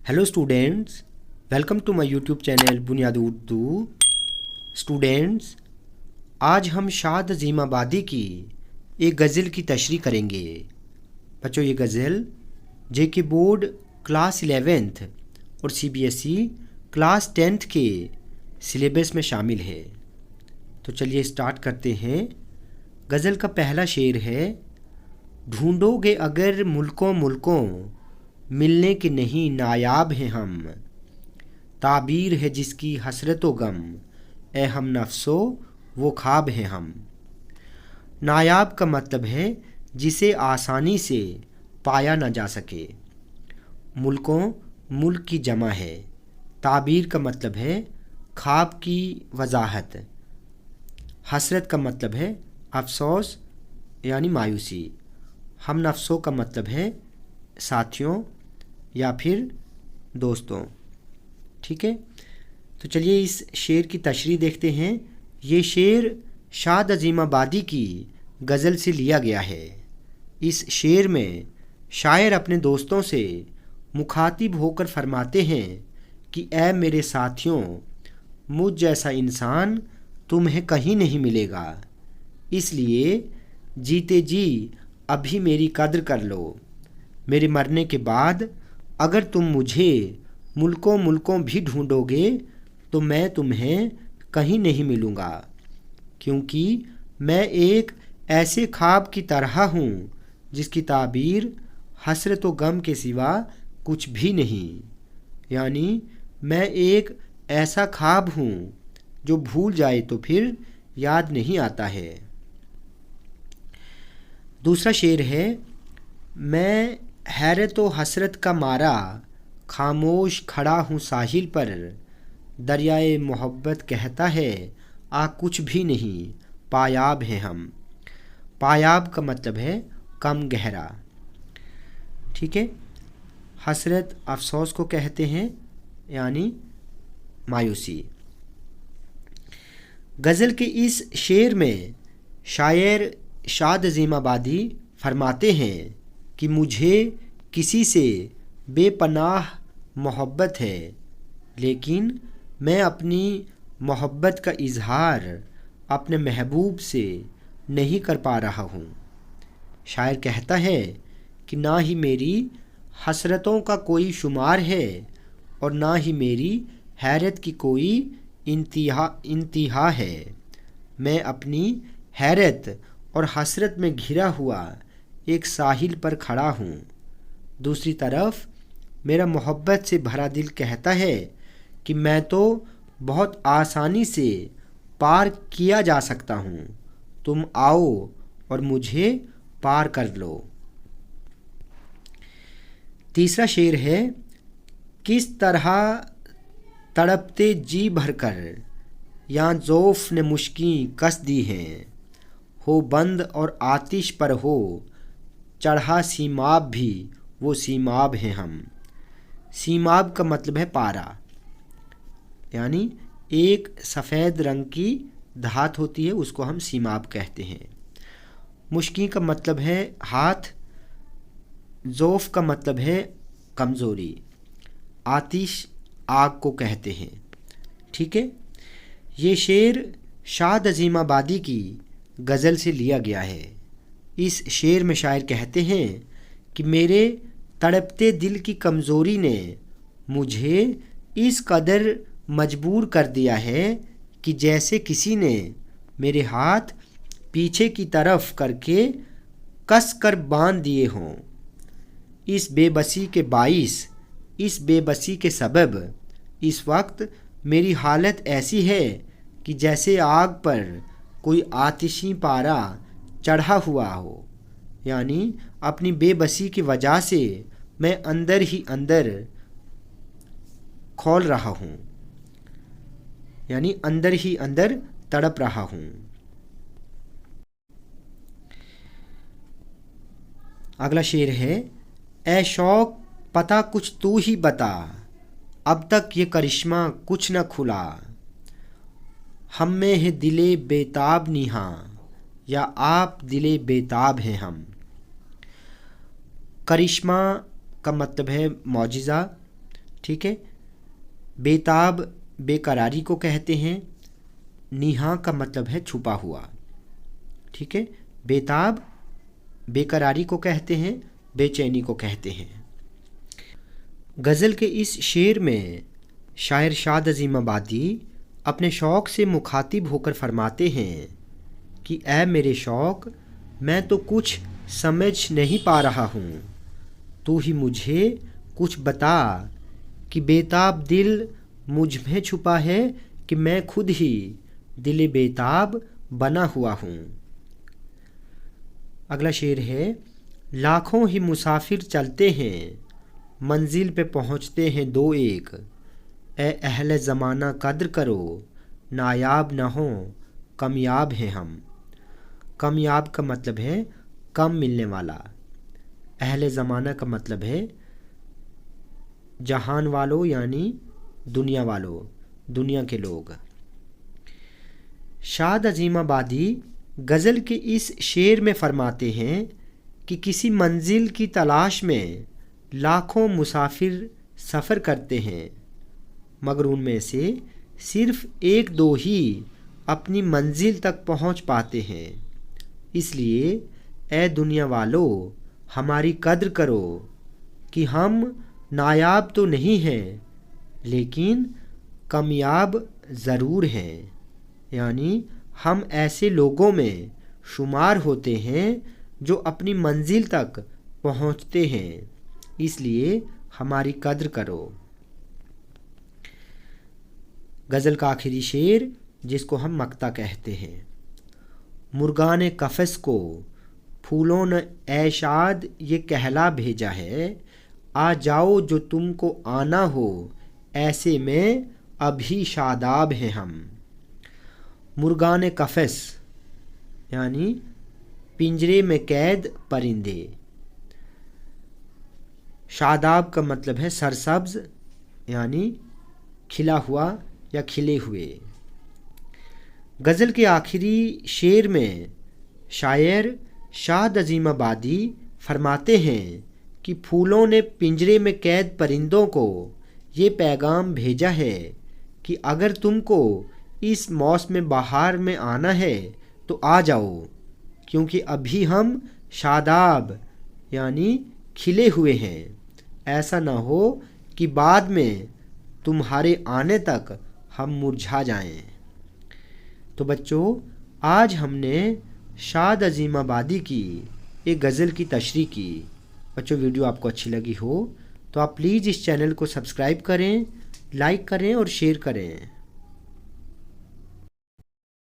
Hello students, welcome to my YouTube channel Buniyad Urdu. Students, आज हम शाद अज़ीमाबादी की एक गज़ल की तशरीह करेंगे। बच्चों, ये गज़ल जेके बोर्ड क्लास 11th और सीबीएसई क्लास 10th के सिलेबस में शामिल है। तो चलिए स्टार्ट करते हैं। गज़ल का पहला शेर है, ढूंढोगे अगर मुल्कों मुल्कों, मिलने के नहीं नायाब हैं हम। ताबीर है जिसकी हसरत व गम, ए हम नफ्सो वो ख्वाब हैं हम। नायाब का मतलब है जिसे आसानी से पाया न जा सके। मुल्कों, मुल्क की जमा है। ताबीर का मतलब है ख्वाब की वजाहत। हसरत का मतलब है अफसोस यानी मायूसी। हम नफ्सों का मतलब है साथियों या फिर दोस्तों। ठीक है, तो चलिए इस शेर की तशरीह देखते हैं। ये शेर शाद अज़ीमाबादी की गज़ल से लिया गया है। इस शेर में शायर अपने दोस्तों से मुखातिब होकर फरमाते हैं कि ऐ मेरे साथियों, मुझ जैसा इंसान तुम्हें कहीं नहीं मिलेगा, इसलिए जीते जी अभी मेरी कद्र कर लो। मेरे मरने के बाद अगर तुम मुझे मुल्कों मुल्कों भी ढूंढोगे तो मैं तुम्हें कहीं नहीं मिलूँगा, क्योंकि मैं एक ऐसे ख्वाब की तरह हूँ जिसकी ताबीर हसरत व गम के सिवा कुछ भी नहीं। यानी मैं एक ऐसा ख्वाब हूँ जो भूल जाए तो फिर याद नहीं आता है। दूसरा शेर है, मैं हैरत व हसरत का मारा खामोश खड़ा हूँ साहिल पर। दरियाए मोहब्बत कहता है आ कुछ भी नहीं, पायाब हैं हम। पायाब का मतलब है कम गहरा। ठीक है, हसरत अफसोस को कहते हैं यानी मायूसी। गज़ल के इस शेर में शायर शाद अज़ीमाबादी फरमाते हैं कि मुझे किसी से बेपनाह मोहब्बत है, लेकिन मैं अपनी मोहब्बत का इजहार अपने महबूब से नहीं कर पा रहा हूँ। शायर कहता है कि ना ही मेरी हसरतों का कोई शुमार है और ना ही मेरी हैरत की कोई इंतहा है। मैं अपनी हैरत और हसरत में घिरा हुआ एक साहिल पर खड़ा हूँ। दूसरी तरफ मेरा मोहब्बत से भरा दिल कहता है कि मैं तो बहुत आसानी से पार किया जा सकता हूँ, तुम आओ और मुझे पार कर लो। तीसरा शेर है, किस तरह तड़पते जी भरकर यहाँ ज़ौफ़ ने मुश्किल कस दी हैं। हो बंद और आतिश पर हो चढ़ा सीमाब भी वो सीमाब हैं हम। सीमाब का मतलब है पारा, यानी एक सफ़ेद रंग की धात होती है, उसको हम सीमाब कहते हैं। मुश्किल का मतलब है हाथ। ज़ौफ़ का मतलब है कमज़ोरी। आतिश आग को कहते हैं। ठीक है, ये शेर शाद अज़ीमाबादी की गज़ल से लिया गया है। इस शेर में शायर कहते हैं कि मेरे तड़पते दिल की कमज़ोरी ने मुझे इस कदर मजबूर कर दिया है कि जैसे किसी ने मेरे हाथ पीछे की तरफ करके कस कर बांध दिए हों। इस बेबसी के बाइस, इस बेबसी के सबब इस वक्त मेरी हालत ऐसी है कि जैसे आग पर कोई आतिशी पारा चढ़ा हुआ हो। यानी अपनी बेबसी की वजह से मैं अंदर ही अंदर खौल रहा हूँ, यानी अंदर ही अंदर तड़प रहा हूँ। अगला शेर है, ए शौक पता कुछ तू ही बता, अब तक ये करिश्मा कुछ न खुला। हम में है दिले बेताब निहा, या आप दिले बेताब हैं हम। करिश्मा का मतलब है मौजिज़ा। ٹھیک ہے. بیتاب بے قراری کو کہتے ہیں. نیہا کا مطلب ہے چھپا ہوا. ٹھیک ہے. بیتاب بے قراری کو کہتے ہیں، بے چینی کو کہتے ہیں. غزل کے اس شعر میں شاعر شاد عظیم آبادی اپنے شوق سے مخاطب ہو کر فرماتے ہیں کہ اے میرے شوق، میں تو کچھ سمجھ نہیں پا رہا ہوں، تو ہی مجھے کچھ بتا کہ بیتاب دل مجھ میں چھپا ہے کہ میں خود ہی دل بیتاب بنا ہوا ہوں. اگلا شعر ہے. لاکھوں ہی مسافر چلتے ہیں، منزل پہ پہنچتے ہیں دو ایک. اے اہل زمانہ قدر کرو، نایاب نہ ہوں کمیاب ہیں ہم. کمیاب کا مطلب ہے کم ملنے والا. اہل زمانہ کا مطلب ہے جہان والوں، یعنی دنیا والوں، دنیا کے لوگ. شاد عظیم آبادی غزل کے اس شعر میں فرماتے ہیں کہ کسی منزل کی تلاش میں لاکھوں مسافر سفر کرتے ہیں، مگر ان میں سے صرف ایک دو ہی اپنی منزل تک پہنچ پاتے ہیں. اس لیے اے دنیا والو، ہماری قدر کرو کہ ہم نایاب تو نہیں ہیں لیکن کامیاب ضرور ہیں. یعنی ہم ایسے لوگوں میں شمار ہوتے ہیں جو اپنی منزل تک پہنچتے ہیں، اس لیے ہماری قدر کرو. غزل کا آخری شعر جس کو ہم مقطع کہتے ہیں. مرغان قفس کو پھولوں نے اے شاد یہ کہلا بھیجا ہے، آ جاؤ جو تم کو آنا ہو، ایسے میں ابھی شاداب ہیں ہم. مرغان قفس یعنی پنجرے میں قید پرندے. شاداب کا مطلب ہے سرسبز، یعنی کھلا ہوا یا کھلے ہوئے. غزل کے آخری شعر میں شاعر شاد عظیم آبادی فرماتے ہیں کہ پھولوں نے پنجرے میں قید پرندوں کو یہ پیغام بھیجا ہے کہ اگر تم کو اس موسم بہار میں آنا ہے تو آ جاؤ، کیونکہ ابھی ہم شاداب یعنی کھلے ہوئے ہیں. ایسا نہ ہو کہ بعد میں تمہارے آنے تک ہم مرجھا جائیں. تو بچوں، آج ہم نے شاد عظیم آبادی کی ایک غزل کی تشریح کی. بچوں، ویڈیو آپ کو اچھی لگی ہو تو آپ پلیز اس چینل کو سبسکرائب کریں، لائک کریں اور شیئر کریں.